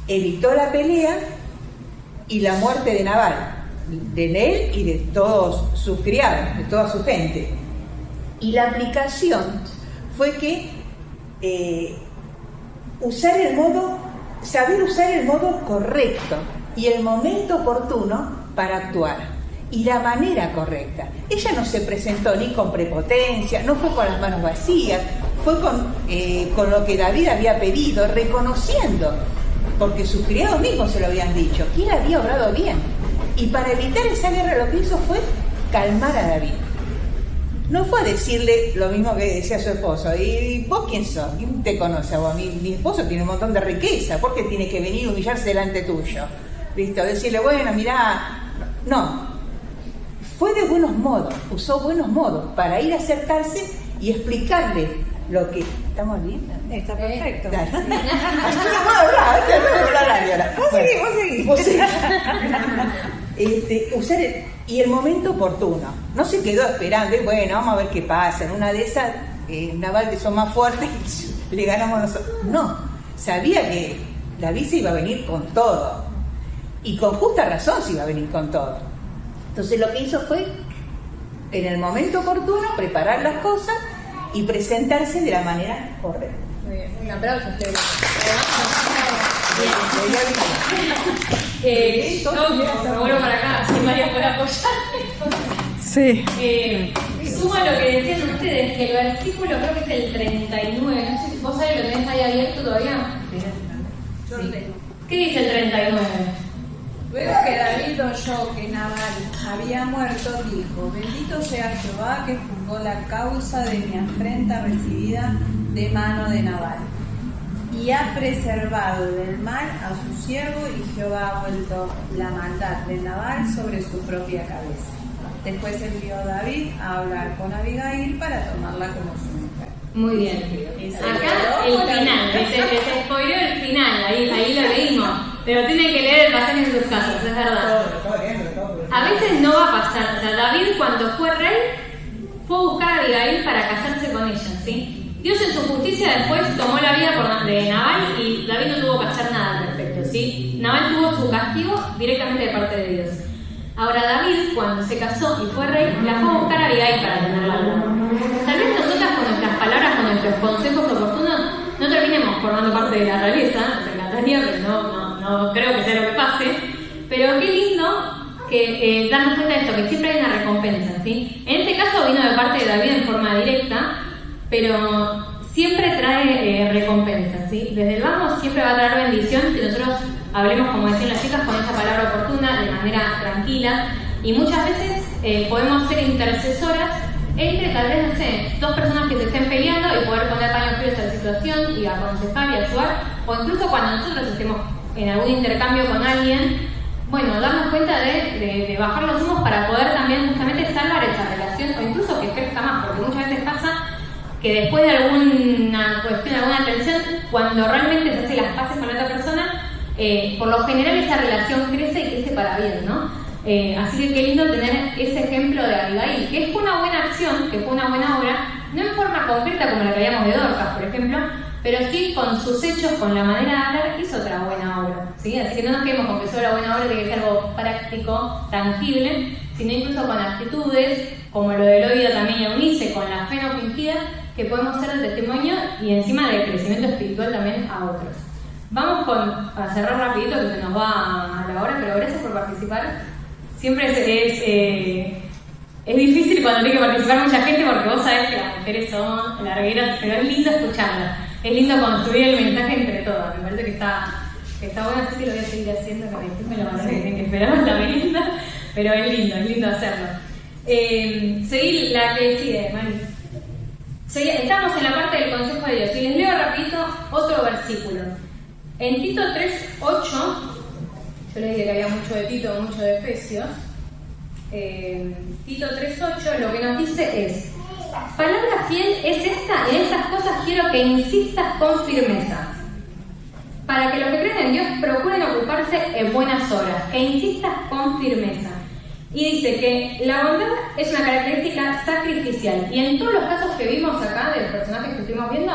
evitó la pelea y la muerte de Nabal, de él y de todos sus criados, de toda su gente. Y la aplicación fue que saber usar el modo correcto y el momento oportuno para actuar y la manera correcta. Ella no se presentó ni con prepotencia, no fue con las manos vacías, fue con lo que David había pedido, reconociendo, porque sus criados mismos se lo habían dicho, que él había obrado bien. Y para evitar esa guerra lo que hizo fue calmar a David. No fue a decirle lo mismo que decía su esposo. ¿Y vos quién sos? ¿Quién te conoce a vos? Mi esposo tiene un montón de riqueza. ¿Por qué tiene que venir a humillarse delante tuyo? ¿Viste? O decirle, bueno, mirá. No. Fue de buenos modos. Usó buenos modos para ir a acercarse y explicarle lo que... ¿Estamos bien? Está perfecto. Dale. Vos seguís. Usar y el momento oportuno. No se quedó esperando, y bueno, vamos a ver qué pasa. En una de esas, Nabal, que son más fuertes, le ganamos nosotros. No, sabía que David se iba a venir con todo. Y con justa razón se iba a venir con todo. Entonces lo que hizo fue, en el momento oportuno, preparar las cosas y presentarse de la manera correcta. Muy bien, un aplauso. Yo me vuelvo para acá, si María puede apoyarme. Sí. Suma lo que decían ustedes, que el versículo creo que es el 39. No sé si vos sabés, lo tenés ahí abierto todavía. Yo lo tengo. ¿Qué dice el 39? Luego que David oyó que Nabal había muerto, dijo: bendito sea Jehová que juzgó la causa de mi afrenta recibida de mano de Nabal, y ha preservado del mal a su siervo, y Jehová ha vuelto la maldad de Nabal sobre su propia cabeza. Después envió David a hablar con Abigail para tomarla como su mujer. Muy bien. Acá el final, se spoileó el final, ahí lo leímos. Pero tienen que leer el pasaje en sus casas, es verdad. A veces no va a pasar. O sea, David, cuando fue rey, fue a buscar a Abigail para casarse con ella, ¿sí? Dios en su justicia después tomó la vida de Nabal y David no tuvo que hacer nada al respecto, ¿sí? Nabal tuvo su castigo directamente de parte de Dios. Ahora David, cuando se casó y fue rey, la fue a buscar a Abigail para tenerla al lado. Tal vez nosotras con nuestras palabras, con nuestros consejos oportunos, no terminemos formando parte de la realeza, me encantaría, pero no creo que sea lo que pase, pero qué lindo que darnos cuenta de esto, que siempre hay una recompensa, ¿sí? En este caso vino de parte de David en forma directa, pero siempre trae recompensa, ¿sí? Desde el vamos siempre va a traer bendición que nosotros hablemos, como decían las chicas, con esa palabra oportuna, de manera tranquila, y muchas veces podemos ser intercesoras entre, tal vez, no sé, dos personas que se estén peleando y poder poner paños fríos a la situación y aconsejar y ayudar, o incluso cuando nosotros estemos en algún intercambio con alguien, bueno, darnos cuenta de bajar los humos para poder también justamente salvar esa relación, o incluso que crezca más, porque muchas veces pasa que después de alguna cuestión, alguna tensión, cuando realmente se hace las paces con la otra persona, por lo general esa relación crece y crece para bien, ¿no? Así que qué lindo tener ese ejemplo de Abigail, que fue una buena acción, que fue una buena obra, no en forma concreta como la que veíamos de Dorcas, por ejemplo, pero sí con sus hechos, con la manera de hablar, hizo otra buena obra, ¿sí? Así que no nos quedemos con que solo la buena obra tiene que ser algo práctico, tangible, sino incluso con actitudes, como lo de Eloida también y Eunice, con la fe no fingida, que podemos ser de testimonio y encima de crecimiento espiritual también a otros. Vamos a cerrar rapidito, que se nos va a la hora, pero gracias por participar. Siempre es difícil cuando tiene que participar mucha gente, porque vos sabés que las mujeres son largueras, pero es lindo escucharlas. Es lindo construir el mensaje entre todas. Me parece que está bueno, así que lo voy a seguir haciendo, que después me lo van a tener que esperar la merienda, pero es lindo hacerlo. Seguir la que sigue, Mari. Estamos en la parte del consejo de Dios y les leo rapidito otro versículo. En Tito 3:8, yo les dije que había mucho de Tito, mucho de Efesios. Tito 3:8 lo que nos dice es: palabra fiel es esta, en estas cosas quiero que insistas con firmeza, para que los que creen en Dios procuren ocuparse en buenas obras, que insistas con firmeza. Y dice que la bondad es una característica sacrificial. Y en todos los casos que vimos acá, de los personajes que estuvimos viendo,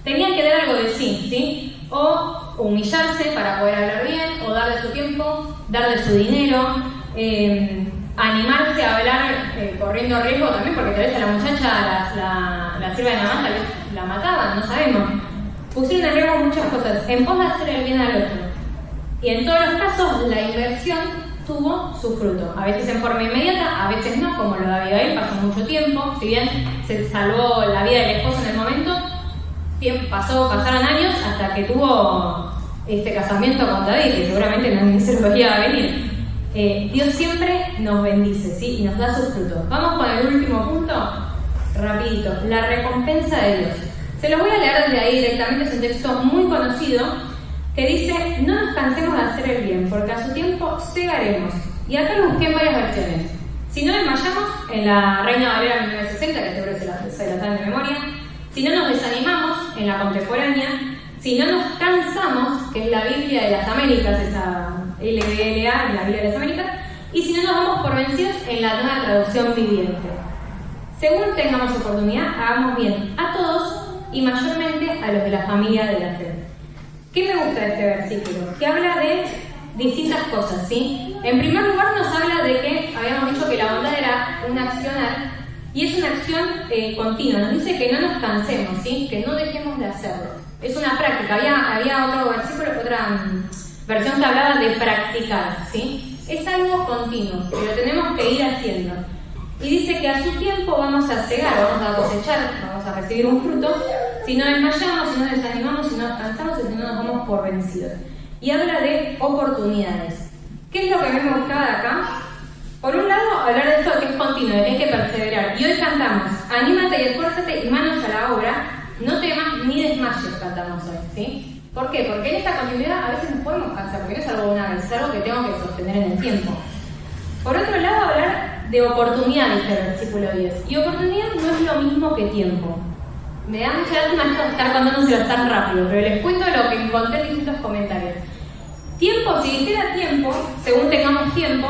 tenían que dar algo de sí, ¿sí? O humillarse para poder hablar bien, o dar de su tiempo, dar de su dinero, animarse a hablar corriendo riesgo también, porque tal vez a la muchacha, la sirva de Naamán, tal vez la mataban, no sabemos. Pusieron en riesgo muchas cosas, en pos de hacer el bien al otro. Y en todos los casos, la inversión tuvo su fruto. A veces en forma inmediata, a veces no, como lo de Abigail, pasó mucho tiempo. Si bien se salvó la vida del esposo en el momento, pasaron años hasta que tuvo este casamiento con David, que seguramente no se lo veía venir. Dios siempre nos bendice, ¿sí? Y nos da sus frutos. Vamos con el último punto, rapidito, la recompensa de Dios. Se los voy a leer desde ahí directamente, es un texto muy conocido que dice: no nos cansemos de hacer el bien, porque a su tiempo segaremos. Y acá lo busqué en varias versiones. Si no desmayamos, en la Reina Valera 1960, que seguro se la saben de memoria. Si no nos desanimamos, en la contemporánea. Si no nos cansamos, que es la Biblia de las Américas, esa LBLA, la Biblia de las Américas. Y si no nos damos por vencidos, en la Nueva Traducción Viviente. Según tengamos oportunidad, hagamos bien a todos y mayormente a los de la familia de la fe. ¿Qué me gusta de este versículo? Que habla de distintas cosas, ¿sí? En primer lugar nos habla de que habíamos dicho que la bondad era un accionar y es una acción continua. Nos dice que no nos cansemos, ¿sí? Que no dejemos de hacerlo. Es una práctica. Había otro versículo, otra versión que hablaba de practicar, ¿sí? Es algo continuo, que lo tenemos que ir haciendo. Y dice que a su tiempo vamos a cegar, vamos a cosechar, vamos a recibir un fruto, si no desmayamos, si no desanimamos, si no descansamos y si no nos damos por vencidos. Y habla de oportunidades. ¿Qué es lo que a mí me gustaba de acá? Por un lado, hablar de esto que es continuo, de que hay que perseverar. Y hoy cantamos: anímate y esfuérzate y manos a la obra, no temas ni desmayes, cantamos hoy, ¿sí? ¿Por qué? Porque en esta continuidad a veces nos podemos cansar, porque no es algo de una vez, es algo que tengo que sostener en el tiempo. Por otro lado, hablar de oportunidad, dice el versículo 10. Y oportunidad no es lo mismo que tiempo. Me da mucha lástima estar contándoselo tan rápido, pero les cuento lo que encontré en distintos comentarios. Tiempo, si dijera tiempo, según tengamos tiempo,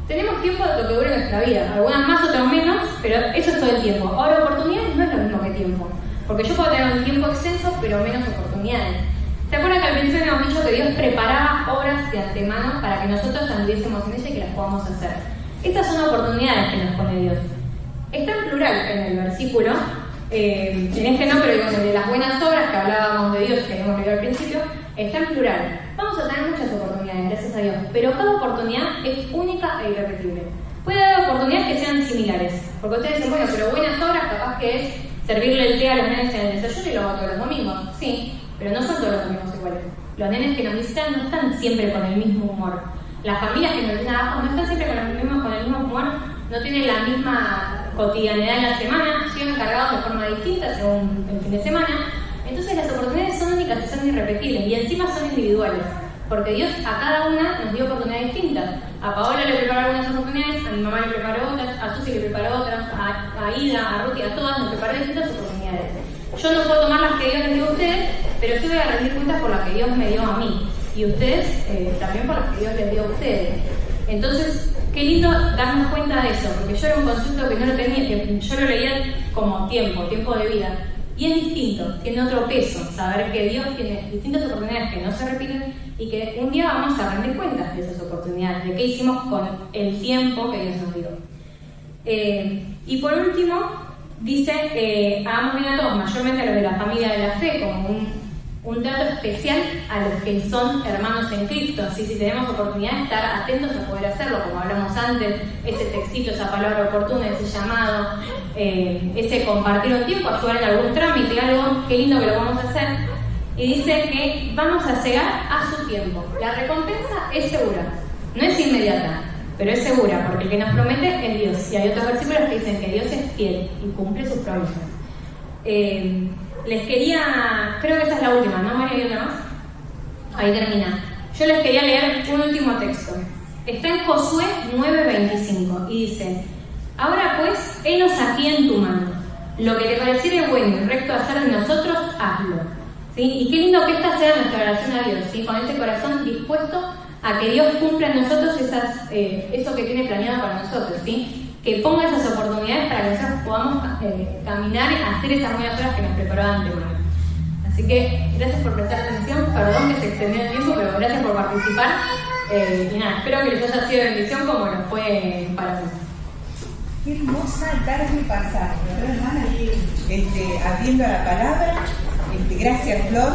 tenemos tiempo de lo que dure nuestra vida. Algunas más, otras menos, pero eso es todo el tiempo. Ahora, oportunidades no es lo mismo que tiempo. Porque yo puedo tener un tiempo extenso, pero menos oportunidades. ¿Se acuerdan que al principio habíamos dicho que Dios preparaba obras de antemano para que nosotros anduviésemos en ella y que las podamos hacer? Estas son oportunidades que nos pone Dios. Está en plural en el versículo, en este no, pero digo, de las buenas obras que hablábamos de Dios, que habíamos leído al principio, está en plural. Vamos a tener muchas oportunidades, gracias a Dios, pero cada oportunidad es única e irrepetible. Puede haber oportunidades que sean similares, porque ustedes dicen, bueno, pero buenas obras capaz que es servirle el té a los nenes en el desayuno y lo hago todos los domingos. Sí, pero no son todos los domingos iguales. Los nenes que nos visitan no están siempre con el mismo humor. Las familias que nos visitan abajo no están siempre con el mismo humor, no tienen la misma cotidianidad en la semana, llegan cargados de forma distinta según el fin de semana. Entonces las oportunidades son únicas y son irrepetibles, y encima son individuales, porque Dios a cada una nos dio oportunidades distintas. A Paola le preparó algunas oportunidades, a mi mamá le preparó otras, a Susi le preparó otras, a Ida, a Ruti, a todas nos preparó distintas oportunidades. Yo no puedo tomar las que Dios les dio a ustedes, pero sí voy a rendir cuentas por las que Dios me dio a mí, y ustedes también por las que Dios les dio a ustedes. Entonces, qué lindo darnos cuenta de eso, porque yo era un concepto que no lo tenía, que yo lo leía como tiempo de vida. Y es distinto, tiene otro peso, saber que Dios tiene distintas oportunidades que no se repiten y que un día vamos a rendir cuentas de esas oportunidades, de qué hicimos con el tiempo que Dios nos dio. Y por último, dice, hagamos bien a todos, mayormente a los de la familia de la fe, como un trato especial a los que son hermanos en Cristo. ¿Sí? Si tenemos oportunidad de estar atentos a poder hacerlo, como hablamos antes, ese textito, esa palabra oportuna, ese llamado, ese compartir un tiempo, ayudar en algún trámite, algo, qué lindo que lo vamos a hacer. Y dice que vamos a cegar a su tiempo. La recompensa es segura, no es inmediata, pero es segura, porque el que nos promete es Dios. Y hay otros versículos que dicen que Dios es fiel y cumple sus promesas. Les quería, creo que esa es la última, ¿no, María? ¿Y otra más? Ahí termina. Yo les quería leer un último texto. Está en Josué 9:25 y dice: ahora pues, henos aquí en tu mano. Lo que te pareciere bueno y recto hacer de nosotros, hazlo. ¿Sí? Y qué lindo que esta sea nuestra oración a Dios, ¿sí? Con ese corazón dispuesto a que Dios cumpla en nosotros eso que tiene planeado para nosotros, ¿sí? Que ponga esas oportunidades para que nosotros podamos caminar y hacer esas buenas obras que nos preparó de antemano. Así que gracias por prestar atención, perdón que se extendió el tiempo, pero gracias por participar. Y nada, espero que les haya sido de bendición como lo fue para mí. Qué hermosa tarde pasada, ¿verdad, hermana? Abriendo a la palabra. Gracias, Flor.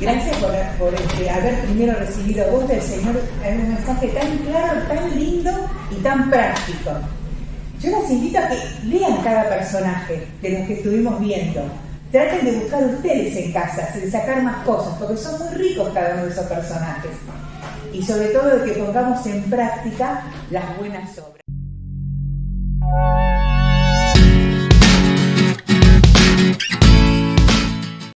Gracias por haber primero recibido voz del Señor en un mensaje tan claro, tan lindo y tan práctico. Yo las invito a que lean cada personaje de los que estuvimos viendo. Traten de buscar ustedes en casa, de sacar más cosas, porque son muy ricos cada uno de esos personajes. Y sobre todo de que pongamos en práctica las buenas obras.